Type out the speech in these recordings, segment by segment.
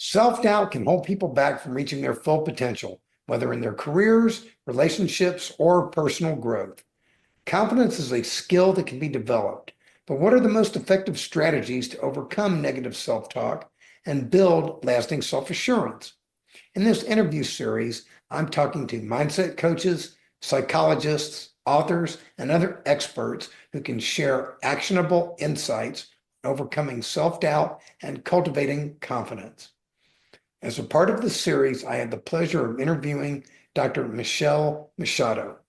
Self-doubt can hold people back from reaching their full potential, whether in their careers, relationships, or personal growth. Confidence is a skill that can be developed, but what are the most effective strategies to overcome negative self-talk and build lasting self-assurance? In this interview series, I'm talking to mindset coaches, psychologists, authors, and other experts who can share actionable insights on overcoming self-doubt and cultivating confidence. As a part of the series, I had the pleasure of interviewing Dr. Machado.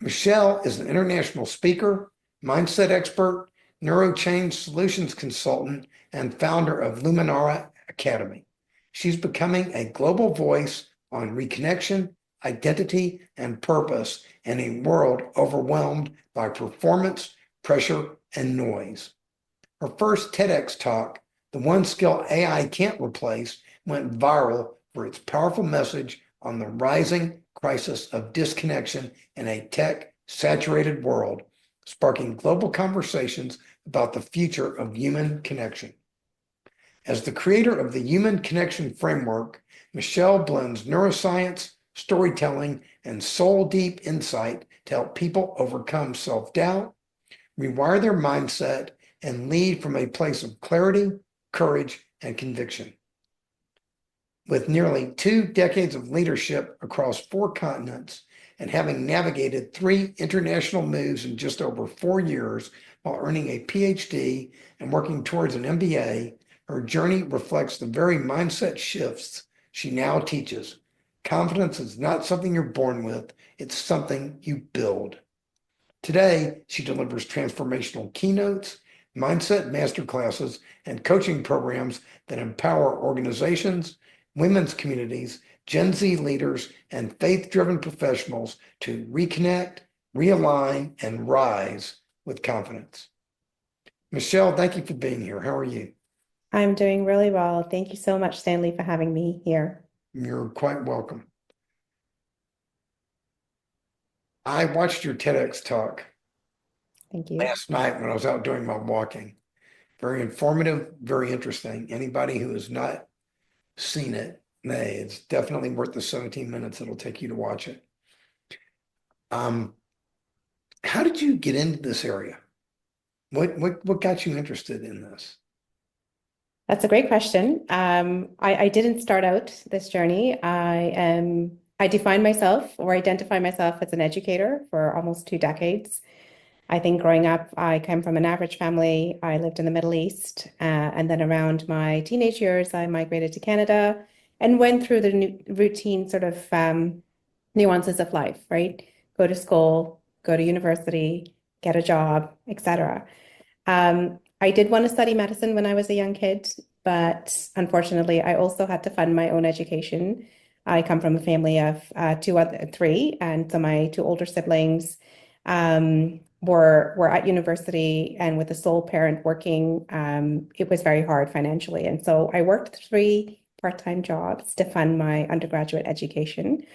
Michelle is an international speaker, mindset expert, NeuroChangeSolutions Consultant, and founder of Luminara Academy. She's becoming a global voice on reconnection, identity, and purpose in a world overwhelmed by performance, pressure, and noise. Her first TEDx talk, "The One Skill AI Can't Replace," went viral for its powerful message on the rising crisis of disconnection in a tech-saturated world, sparking global conversations about the future of human connection. As the creator of the Human Connection Framework, Michelle blends neuroscience, storytelling, and soul-deep insight to help people overcome self-doubt, rewire their mindset, and lead from a place of clarity, courage, and conviction. With nearly 2 decades of leadership across 4 continents and having navigated 3 international moves in just over 4 years while earning a PhD and working towards an MBA, her journey reflects the very mindset shifts she now teaches. Confidence is not something you're born with, it's something you build. Today, she delivers transformational keynotes, mindset masterclasses, and coaching programs that empower organizations, women's communities, Gen Z leaders, and faith-driven professionals to reconnect, realign, and rise with confidence. Michelle, thank you for being here. How are you? I'm doing really well. Thank you so much, Stanley, for having me here. You're quite welcome. I watched your TEDx talk Thank you. last night when I was out doing my walking. Very informative, very interesting. Anybody who has not seen it, it's definitely worth the 17 minutes it'll take you to watch it. How did you get into this area? What got you interested in this? That's a great question. I didn't start out this journey. I define myself or identify myself as an educator for almost 2 decades. I think growing up, I came from an average family. I lived in the Middle East, and then around my teenage years, I migrated to Canada and went through the routine sort of nuances of life, right? Go to school, go to university, get a job, etc. I did want to study medicine when I was a young kid, but unfortunately, I also had to fund my own education. I come from a family of 3, and so my 2 older siblings were at university, and with the sole parent working, it was very hard financially. And so I worked 3 part-time jobs to fund my undergraduate education.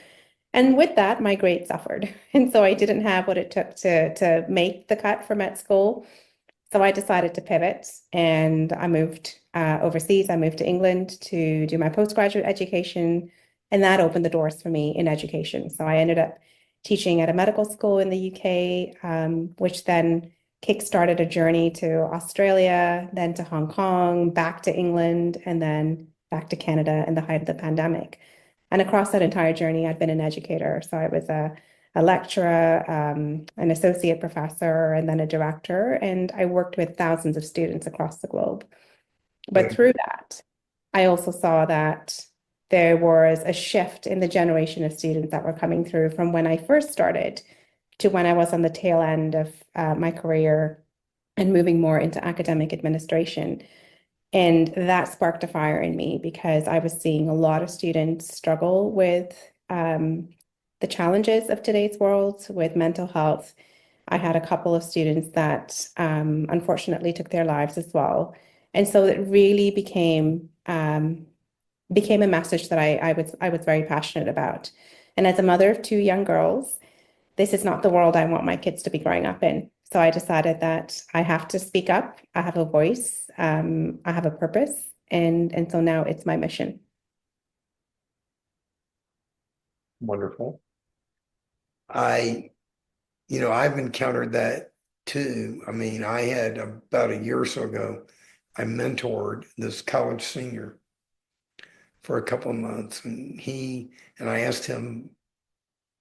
And with that, my grades suffered. And so I didn't have what it took to make the cut for med school. So I decided to pivot and I moved overseas. I moved to England to do my postgraduate education, and that opened the doors for me in education. So I ended up teaching at a medical school in the UK, which then kickstarted a journey to Australia, then to Hong Kong, back to England, and then back to Canada in the height of the pandemic. And across that entire journey, I'd been an educator. So I was a lecturer, an associate professor, and then a director. And I worked with thousands of students across the globe. But through that, I also saw that there was a shift in the generation of students that were coming through from when I first started to when I was on the tail end of my career and moving more into academic administration. And that sparked a fire in me because I was seeing a lot of students struggle with the challenges of today's world with mental health. I had a couple of students that unfortunately took their lives as well. And so it really became a message that I was very passionate about. And as a mother of 2 young girls, this is not the world I want my kids to be growing up in. So I decided that I have to speak up. I have a voice. I have a purpose, And so now it's my mission. Wonderful. I, I've encountered that too. I mean, I had about a year or so ago, I mentored this college senior for a couple of months, and I asked him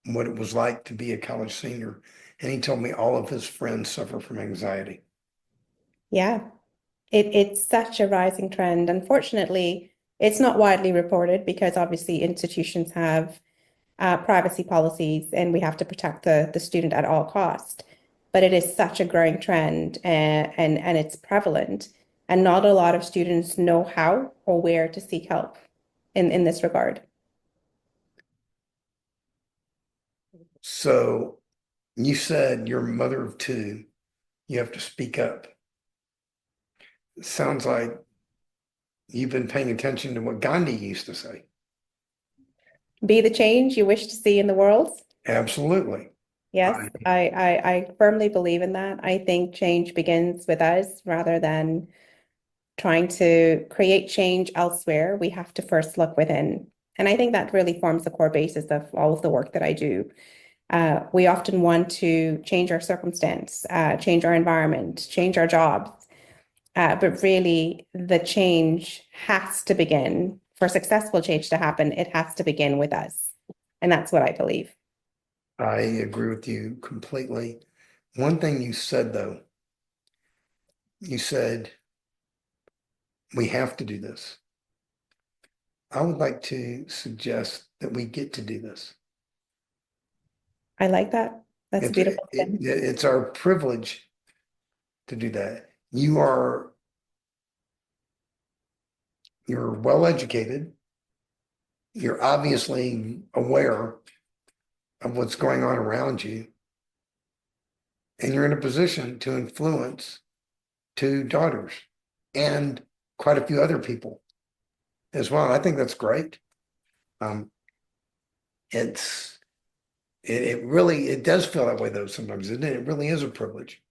what it was like to be a college senior, and he told me all of his friends suffer from anxiety. Yeah, it's such a rising trend. Unfortunately, it's not widely reported because obviously institutions have privacy policies and we have to protect the student at all cost. But it is such a growing trend and it's prevalent. And not a lot of students know how or where to seek help in this regard. So you said you're a mother of two, you have to speak up. It sounds like you've been paying attention to what Gandhi used to say. Be the change you wish to see in the world. Absolutely. Yes, I, I firmly believe in that. I think change begins with us rather than trying to create change elsewhere. We have to first look within. And I think that really forms the core basis of all of the work that I do. We often want to change our circumstance, change our environment, change our jobs. But really, the change has to begin. For successful change to happen, it has to begin with us. And that's what I believe. I agree with you completely. One thing you said though, you said we have to do this. I would like to suggest that we get to do this. I like that. That's a beautiful thing. It's our privilege to do that. You're well educated. You're obviously aware of what's going on around you, and you're in a position to influence two daughters and quite a few other people as well. I think that's great. Um, it's it really it does feel that way though sometimes, isn't it? It really is a privilege.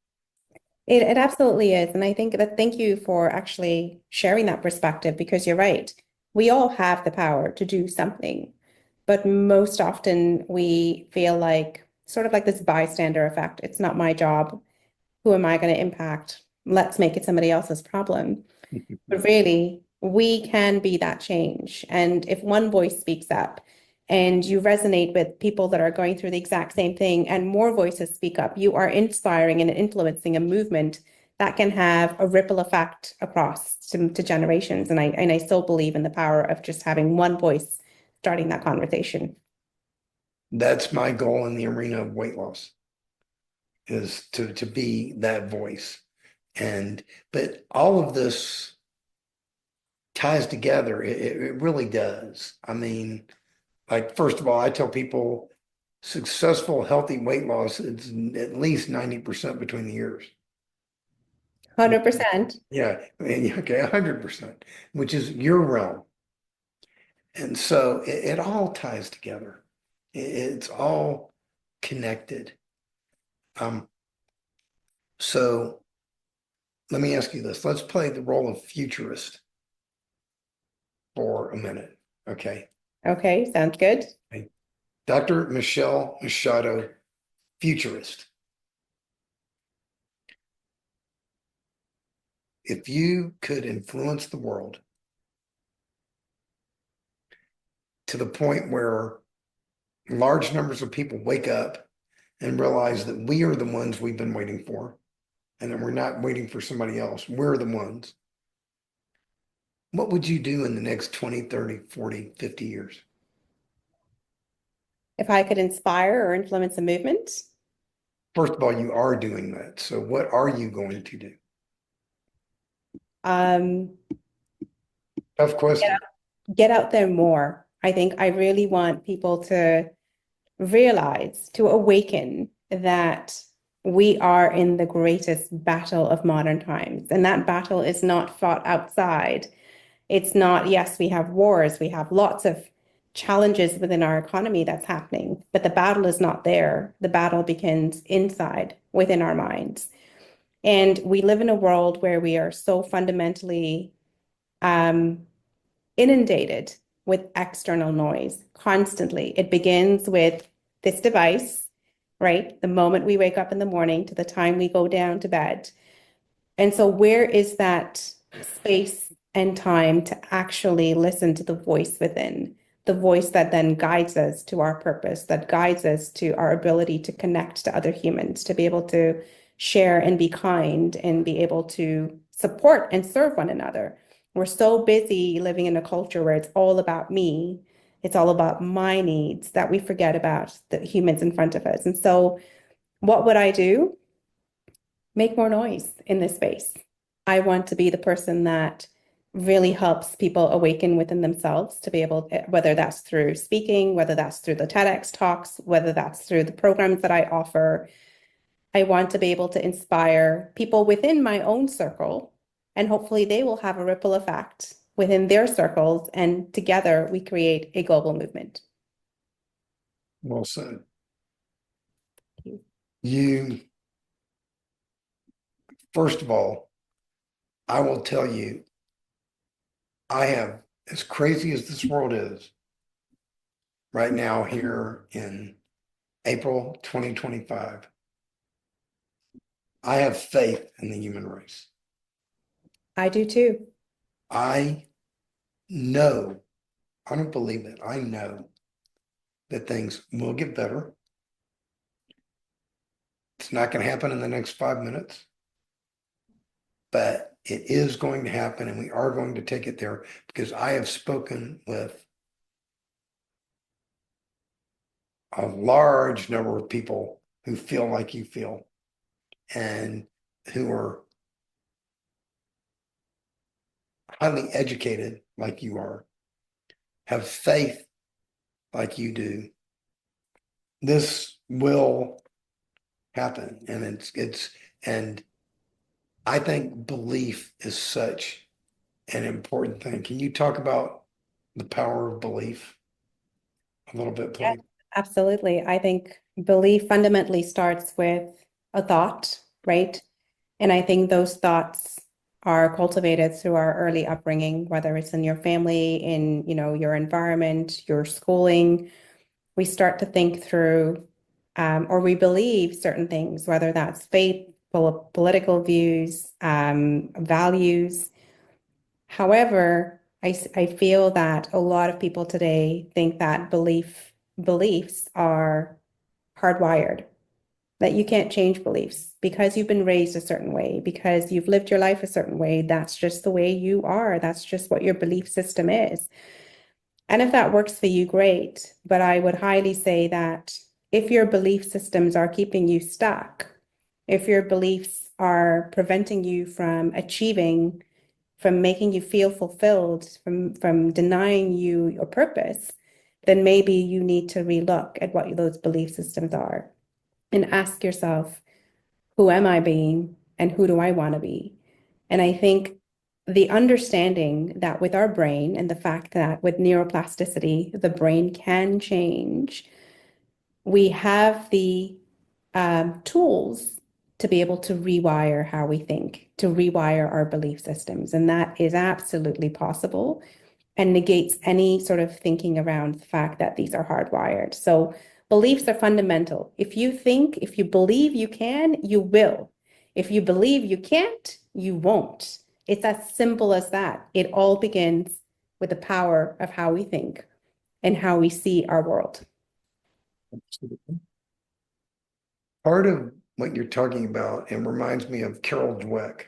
It absolutely is. And I think that thank you for actually sharing that perspective because you're right. We all have the power to do something, but most often we feel like sort of like this bystander effect. It's not my job. Who am I going to impact? Let's make it somebody else's problem. But really, we can be that change. And if one voice speaks up and you resonate with people that are going through the exact same thing and more voices speak up, you are inspiring and influencing a movement that can have a ripple effect across to generations. And I still believe in the power of just having one voice starting that conversation. That's my goal in the arena of weight loss is to be that voice. But all of this ties together. It really does. I mean, like, first of all, I tell people successful, healthy weight loss is at least 90% between the years. 100%. Yeah, I mean, okay, 100%, which is your realm. And so it all ties together. It's all connected. Um, so let me ask you this. Let's play the role of futurist for a minute. Okay. Okay, sounds good. Okay. Dr. Michelle Machado, futurist. If you could influence the world to the point where large numbers of people wake up and realize that we are the ones we've been waiting for, and that we're not waiting for somebody else, we're the ones. What would you do in the next 20, 30, 40, 50 years? If I could inspire or influence a movement, First of all, you are doing that. So what are you going to do? um, Tough question. get out there more. I think I really want people to realize, to awaken that we are in the greatest battle of modern times. And that battle is not fought outside. It's not, yes, we have wars, we have lots of challenges within our economy that's happening, but the battle is not there. The battle begins inside, within our minds. And we live in a world where we are so fundamentally um, inundated with external noise constantly. It begins with this device, right? The moment we wake up in the morning to the time we go down to bed. And so, where is that space and time to actually listen to the voice within, the voice that then guides us to our purpose, that guides us to our ability to connect to other humans, to be able to share and be kind and be able to support and serve one another? We're so busy living in a culture where it's all about me, it's all about my needs, that we forget about the humans in front of us. And so, what would I do? Make more noise in this space. I want to be the person that really helps people awaken within themselves to be able, whether that's through speaking, whether that's through the TEDx talks, whether that's through the programs that I offer. I want to be able to inspire people within my own circle, and hopefully they will have a ripple effect within their circles, and together we create a global movement. Well said. You, first of all, I will tell you, I have, as crazy as this world is right now here in April 2025, I have faith in the human race. I do too. I know, I don't believe it. I know that things will get better. It's not going to happen in the next 5 minutes, but it is going to happen, and we are going to take it there because I have spoken with a large number of people who feel like you feel and who are highly educated like you are, have faith like you do. This will happen, and and I think belief is such an important thing. Can you talk about the power of belief a little bit, Yeah, please? absolutely. I think belief fundamentally starts with a thought, right? And I think those thoughts are cultivated through our early upbringing, whether it's in your family, in, your environment, your schooling. We start to think through, or we believe certain things, whether that's faith, political views, values. However, I feel that a lot of people today think that beliefs are hardwired, that you can't change beliefs because you've been raised a certain way, because you've lived your life a certain way. That's just the way you are. That's just what your belief system is. And if that works for you, great. But I would highly say that if your belief systems are keeping you stuck, if your beliefs are preventing you from achieving, from making you feel fulfilled, from denying you your purpose, then maybe you need to relook at what those belief systems are and ask yourself, who am I being and who do I want to be? And I think the understanding that with our brain and the fact that with neuroplasticity, the brain can change, we have the tools to be able to rewire how we think, to rewire our belief systems. And that is absolutely possible and negates any sort of thinking around the fact that these are hardwired. So beliefs are fundamental. If you believe you can, you will. If you believe you can't, you won't. It's as simple as that. It all begins with the power of how we think and how we see our world. Part of what you're talking about, it reminds me of Carol Dweck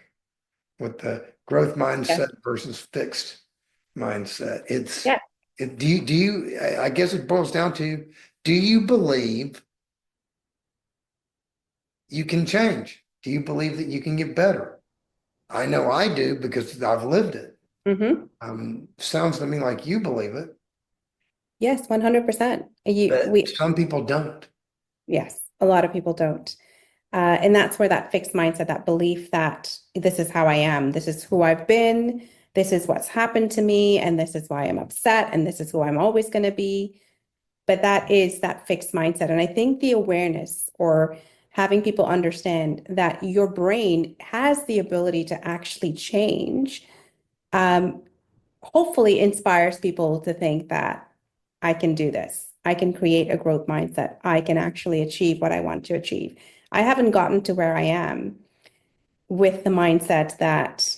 with the growth Yes. mindset versus fixed mindset. Yeah. I guess it boils down to, do you believe you can change? Do you believe that you can get better? I know I do because I've lived it. Mm-hmm. Sounds to me like you believe it, Yes, 100%. but some people don't. Yes, a lot of people don't. And that's where that fixed mindset, that belief that this is how I am, this is who I've been, this is what's happened to me, and this is why I'm upset, and this is who I'm always going to be. But that is that fixed mindset. And I think the awareness or having people understand that your brain has the ability to actually change, hopefully inspires people to think that I can do this. I can create a growth mindset. I can actually achieve what I want to achieve. I haven't gotten to where I am with the mindset that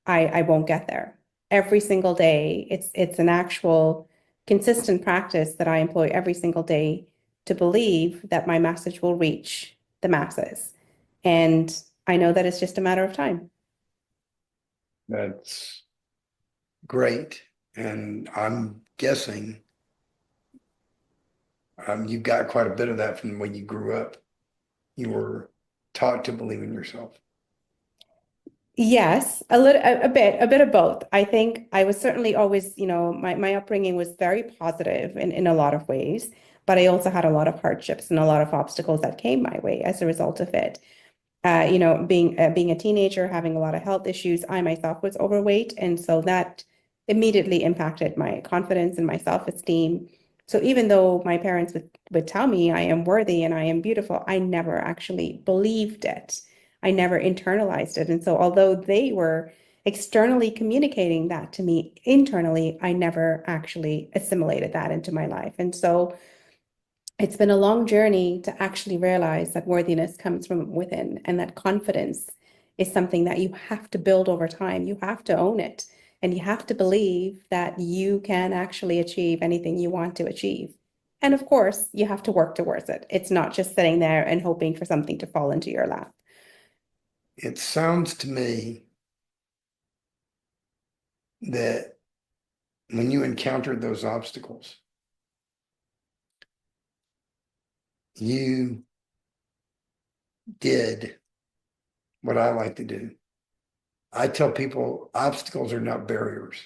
I won't get there. Every single day, it's an actual consistent practice that I employ every single day to believe that my message will reach the masses. And I know that it's just a matter of time. That's great. And I'm guessing you got quite a bit of that from the way you grew up. You were taught to believe in yourself. Yes, a bit of both. I think I was certainly always, my upbringing was very positive in a lot of ways, but I also had a lot of hardships and a lot of obstacles that came my way as a result of it. Being a teenager, having a lot of health issues, I myself was overweight, and so that immediately impacted my confidence and my self-esteem. So even though my parents would tell me I am worthy and I am beautiful, I never actually believed it. I never internalized it. And so although they were externally communicating that to me internally, I never actually assimilated that into my life. And so it's been a long journey to actually realize that worthiness comes from within and that confidence is something that you have to build over time. You have to own it and you have to believe that you can actually achieve anything you want to achieve. And of course, you have to work towards it. It's not just sitting there and hoping for something to fall into your lap. It sounds to me that when you encountered those obstacles, you did what I like to do. I tell people obstacles are not barriers.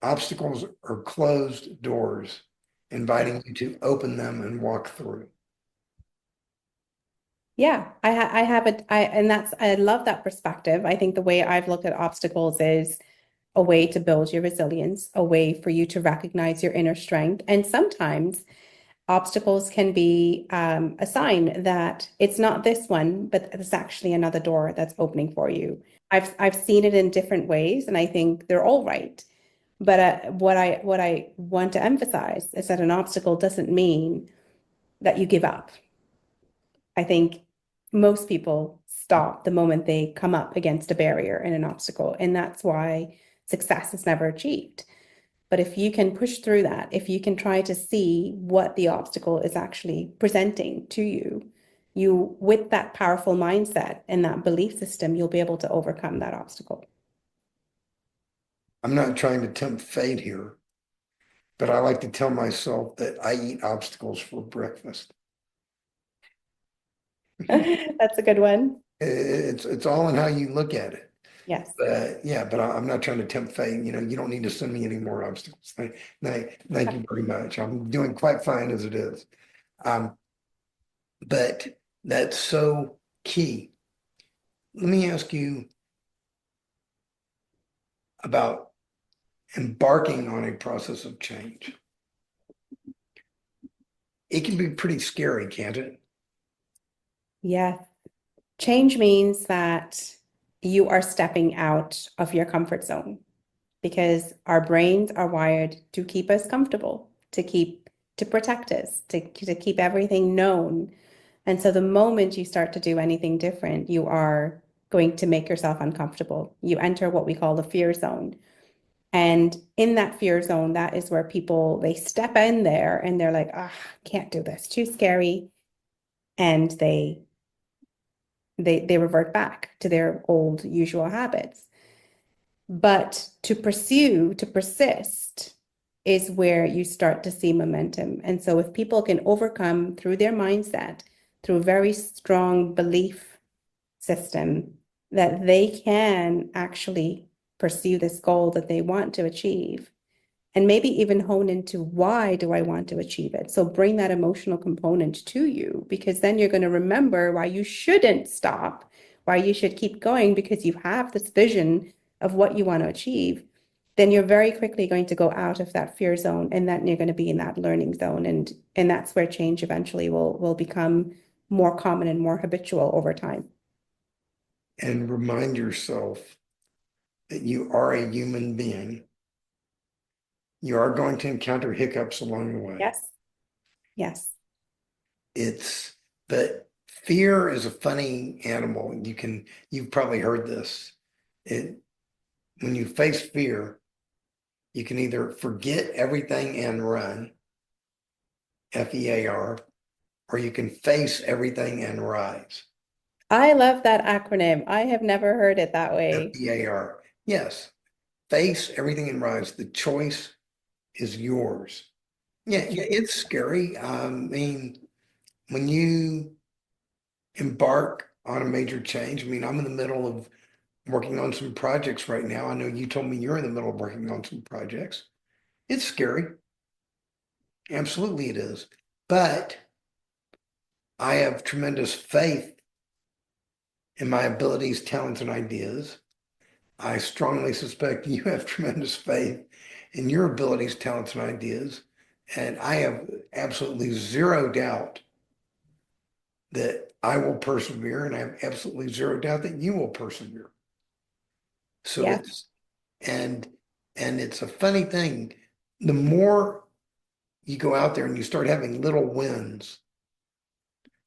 Obstacles are closed doors, inviting you to open them and walk through. Yeah, I have it. I love that perspective. I think the way I've looked at obstacles is a way to build your resilience, a way for you to recognize your inner strength. And sometimes obstacles can be a sign that it's not this one, but it's actually another door that's opening for you. I've seen it in different ways, and I think they're all right. But what I want to emphasize is that an obstacle doesn't mean that you give up. I think most people stop the moment they come up against a barrier and an obstacle, and that's why success is never achieved. But if you can push through that, if you can try to see what the obstacle is actually presenting to you, you, with that powerful mindset and that belief system, you'll be able to overcome that obstacle. I'm not trying to tempt fate here, but I like to tell myself that I eat obstacles for breakfast. That's a good one. It's all in how you look at it. Yes. But yeah, but I'm not trying to tempt fate. You don't need to send me any more obstacles. Thank you very much. I'm doing quite fine as it is. Um, but that's so key. Let me ask you about embarking on a process of change. It can be pretty scary, can't it? Yeah. Change means that you are stepping out of your comfort zone because our brains are wired to keep us comfortable, to protect us, to keep everything known. And so the moment you start to do anything different, you are going to make yourself uncomfortable. You enter what we call the fear zone. And in that fear zone, that is where people they step in there and they're like, ah, can't do this, too scary. And they revert back to their old usual habits. But to pursue, to persist is where you start to see momentum. And so if people can overcome through their mindset, through a very strong belief system, that they can actually pursue this goal that they want to achieve, and maybe even hone into why do I want to achieve it? So bring that emotional component to you because then you're going to remember why you shouldn't stop, why you should keep going because you have this vision of what you want to achieve. Then you're very quickly going to go out of that fear zone and then you're going to be in that learning zone. And that's where change eventually will become more common and more habitual over time. And remind yourself that you are a human being. You are going to encounter hiccups along the way. Yes. Yes. But fear is a funny animal. You've probably heard this. When you face fear, you can either forget everything and run, FEAR, or you can face everything and rise, I love that acronym. I have never heard it that way. FEAR. Yes, face everything and rise. The choice is yours. Yeah, yeah, it's scary. I mean, when you embark on a major change, I mean, I'm in the middle of working on some projects right now. I know you told me you're in the middle of working on some projects. It's scary. Absolutely it is. But I have tremendous faith in my abilities, talents, and ideas. I strongly suspect you have tremendous faith in your abilities, talents, and ideas. And I have absolutely zero doubt that I will persevere, and I have absolutely zero doubt that you will persevere. So Yeah. and it's a funny thing. The more you go out there and you start having little wins,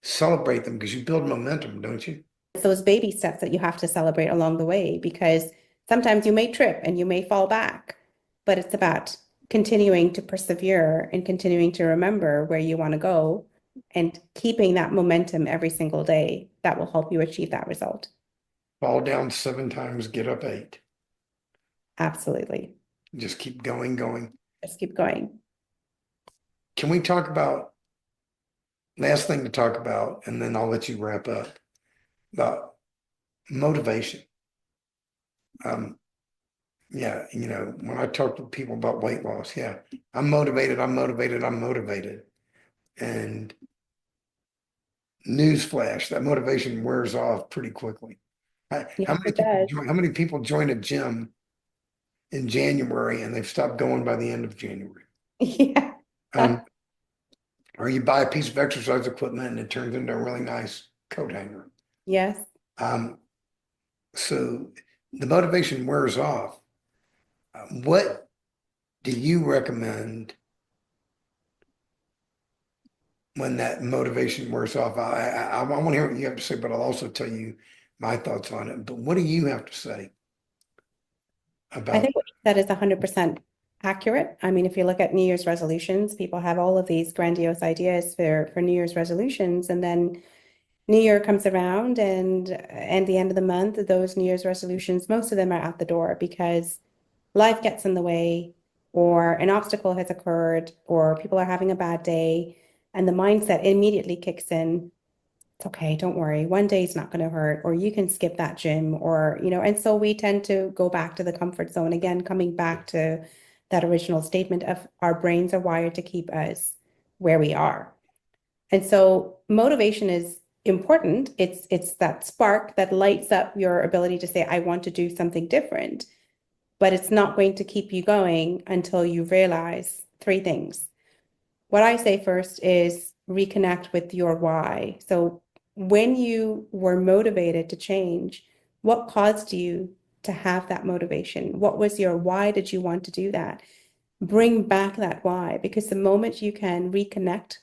celebrate them because you build momentum, don't you? It's those baby steps that you have to celebrate along the way because sometimes you may trip and you may fall back, but it's about continuing to persevere and continuing to remember where you want to go and keeping that momentum every single day that will help you achieve that result. Fall down 7 times, get up 8. Absolutely. Just keep going, going. Just keep going. Can we talk about last thing to talk about, and then I'll let you wrap up about motivation. Yeah, when I talk to people about weight loss, yeah, I'm motivated, I'm motivated, I'm motivated. And newsflash, that motivation wears off pretty quickly. Yes, it does. How many people join a gym in January and they've stopped going by the end of January? Yeah. Um, or you buy a piece of exercise equipment and it turns into a really nice coat hanger. Yes. Um, so the motivation wears off. What do you recommend when that motivation wears off? I want to hear what you have to say, but I'll also tell you my thoughts on it. But what do you have to say I about? think what you said is 100% accurate. I mean, if you look at New Year's resolutions, people have all of these grandiose ideas for New Year's resolutions, and then New Year comes around, and the end of the month, those New Year's resolutions, most of them are out the door because life gets in the way, or an obstacle has occurred, or people are having a bad day, and the mindset immediately kicks in. It's okay, don't worry. One day is not going to hurt, or you can skip that gym, and so we tend to go back to the comfort zone again, coming back to that original statement of our brains are wired to keep us where we are. And so motivation is important. It's that spark that lights up your ability to say, I want to do something different, but it's not going to keep you going until you realize three things. What I say first is reconnect with your why. So when you were motivated to change, what caused you to have that motivation? What was your why did you want to do that? Bring back that why, because the moment you can reconnect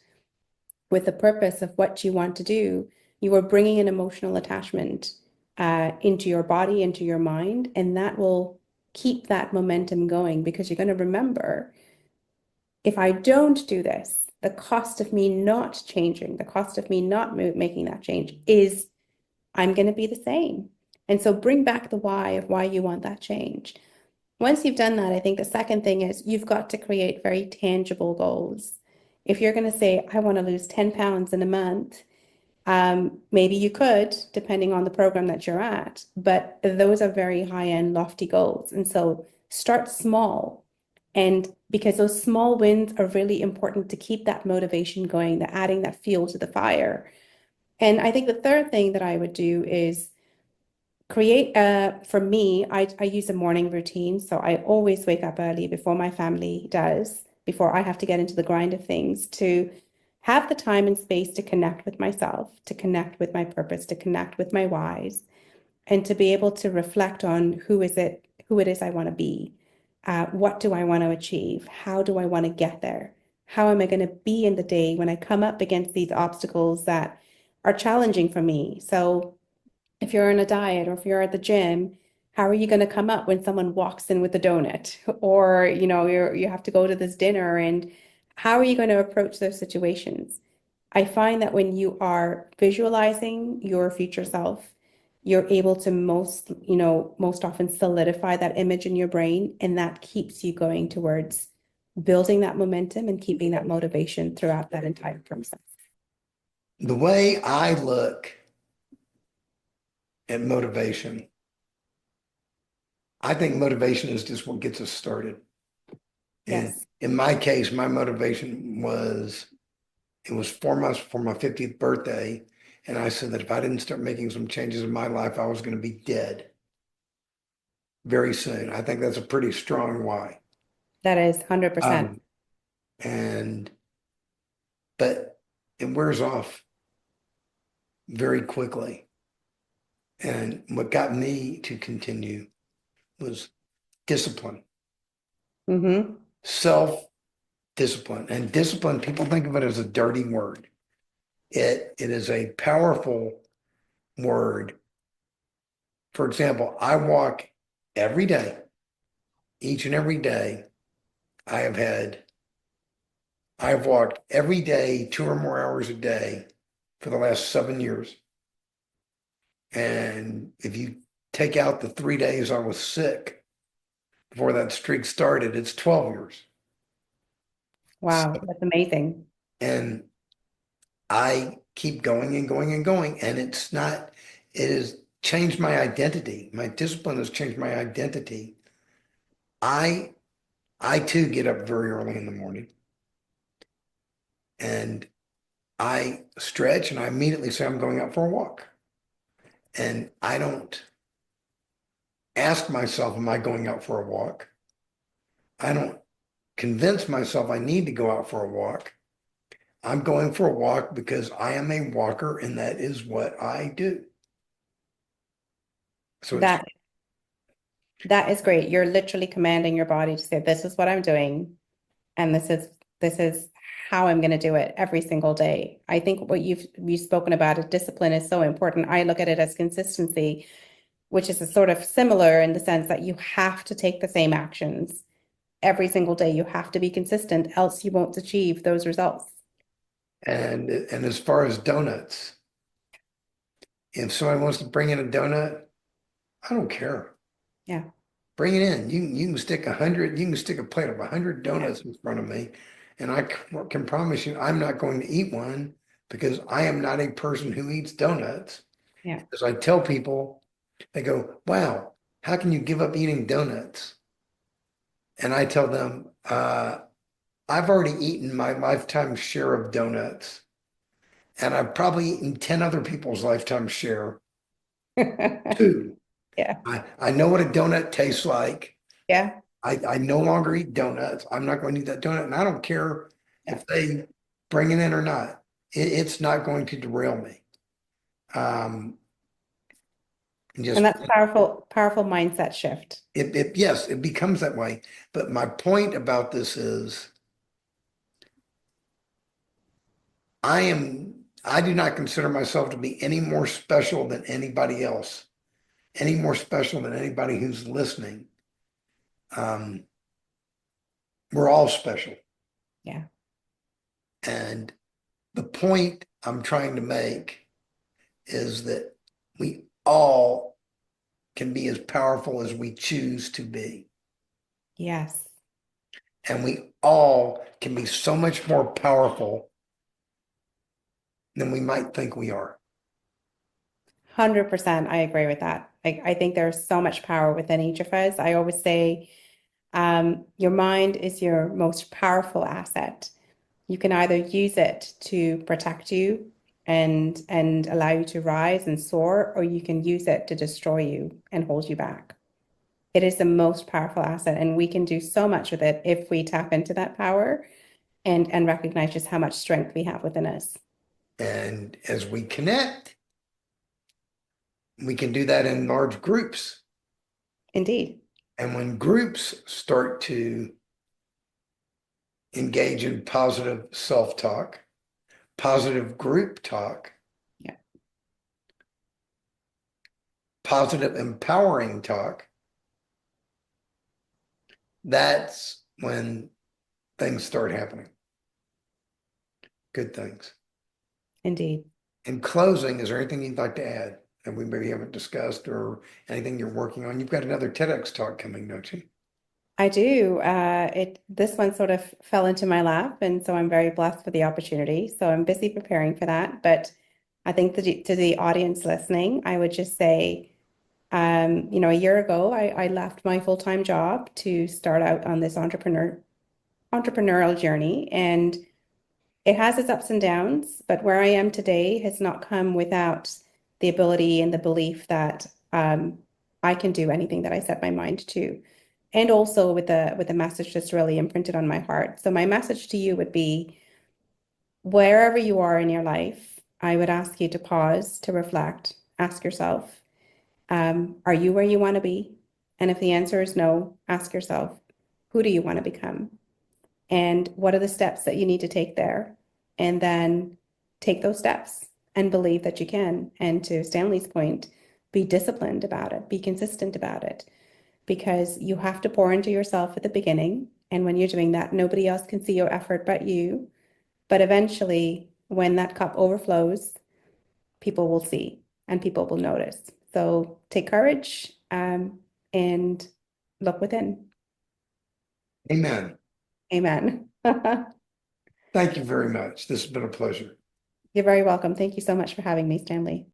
with the purpose of what you want to do, you are bringing an emotional attachment into your body, into your mind, and that will keep that momentum going because you're going to remember if I don't do this, the cost of me not changing, the cost of me not making that change is I'm going to be the same. And so bring back the why of why you want that change. Once you've done that, I think the second thing is you've got to create very tangible goals. If you're going to say, I want to lose 10 pounds in a month, maybe you could, depending on the program that you're at, but those are very high-end, lofty goals. And so start small. And because those small wins are really important to keep that motivation going, the adding that fuel to the fire. And I think the third thing that I would do is create for me, I use a morning routine. So I always wake up early before my family does, before I have to get into the grind of things, to have the time and space to connect with myself, to connect with my purpose, to connect with my whys, and to be able to reflect on who it is I want to be. What do I want to achieve? How do I want to get there? How am I going to be in the day when I come up against these obstacles that are challenging for me? So if you're on a diet or if you're at the gym, how are you going to come up when someone walks in with a donut? Or, you have to go to this dinner, and how are you going to approach those situations? I find that when you are visualizing your future self, you're able to most often solidify that image in your brain, and that keeps you going towards building that momentum and keeping that motivation throughout that entire process. The way I look at motivation, I think motivation is just what gets us started. And Yes. in my case, my motivation was, it was 4 months before my 50th birthday. And I said that if I didn't start making some changes in my life, I was going to be dead very soon. I think that's a pretty strong why. That is 100%. Um, and, but it wears off very quickly. And what got me to continue was discipline, Mm-hmm. self-discipline. And discipline, people think of it as a dirty word. It is a powerful word. For example, I walk every day, each and every day. I have walked every day, 2 or more hours a day for the last 7 years. And if you take out the 3 days I was sick before that streak started, it's 12 years. Wow, that's amazing. And I keep going and going and going. And it has changed my identity. My discipline has changed my identity. I I too get up very early in the morning and I stretch and I immediately say I'm going out for a walk. And I don't ask myself, am I going out for a walk? I don't convince myself I need to go out for a walk. I'm going for a walk because I am a walker and that is what I do. So it's That that is great. You're literally commanding your body to say, this is what I'm doing, and this is how I'm going to do it every single day. I think what you've spoken about it, discipline is so important. I look at it as consistency, which is a sort of similar in the sense that you have to take the same actions every single day. You have to be consistent, else you won't achieve those results. and as far as donuts, if someone wants to bring in a donut, I don't care. Yeah. Bring it in. You can stick 100, you can stick a plate of 100 donuts in front of me, and I can promise you I'm not going to eat one because I am not a person who eats donuts. Yeah. As I tell people, they go, "Wow, how can you give up eating donuts?" And I tell them, I've already eaten my lifetime share of donuts, and I've probably eaten 10 other people's lifetime share too. Yeah. I know what a donut tastes like. Yeah. I no longer eat donuts. I'm not going to eat that donut. And I don't care Yeah. if they bring it in or not. It's not going to derail me. Um, and And just that's powerful, powerful mindset shift. yes, it becomes that way. But my point about this is I do not consider myself to be any more special than anybody else, any more special than anybody who's listening. Um, we're all special. Yeah. And the point I'm trying to make is that we all can be as powerful as we choose to be. Yes. And we all can be so much more powerful than we might think we are. 100%. I agree with that. I think there's so much power within each of us. I always say, your mind is your most powerful asset. You can either use it to protect you and allow you to rise and soar, or you can use it to destroy you and hold you back. It is the most powerful asset, and we can do so much with it if we tap into that power and recognize just how much strength we have within us. And as we connect, we can do that in large groups. Indeed. And when groups start to engage in positive self-talk, positive group talk, Yeah. positive empowering talk, that's when things start happening. Good things. Indeed. In closing, is there anything you'd like to add that we maybe haven't discussed or anything you're working on? You've got another TEDx talk coming, don't you? I do. This one sort of fell into my lap, and so I'm very blessed for the opportunity. So I'm busy preparing for that. But I think to the audience listening, I would just say, a year ago, I left my full-time job to start out on this entrepreneurial journey, and it has its ups and downs. But where I am today has not come without the ability and the belief that I can do anything that I set my mind to. And also with a message that's really imprinted on my heart. So my message to you would be, wherever you are in your life, I would ask you to pause, to reflect, ask yourself, are you where you want to be? And if the answer is no, ask yourself, who do you want to become? And what are the steps that you need to take there? And then take those steps and believe that you can. And to Stanley's point, be disciplined about it, be consistent about it, because you have to pour into yourself at the beginning. And when you're doing that, nobody else can see your effort but you. But eventually, when that cup overflows, people will see and people will notice. So take courage, and look within. Amen. Amen. Thank you very much. This has been a pleasure. You're very welcome. Thank you so much for having me, Stanley.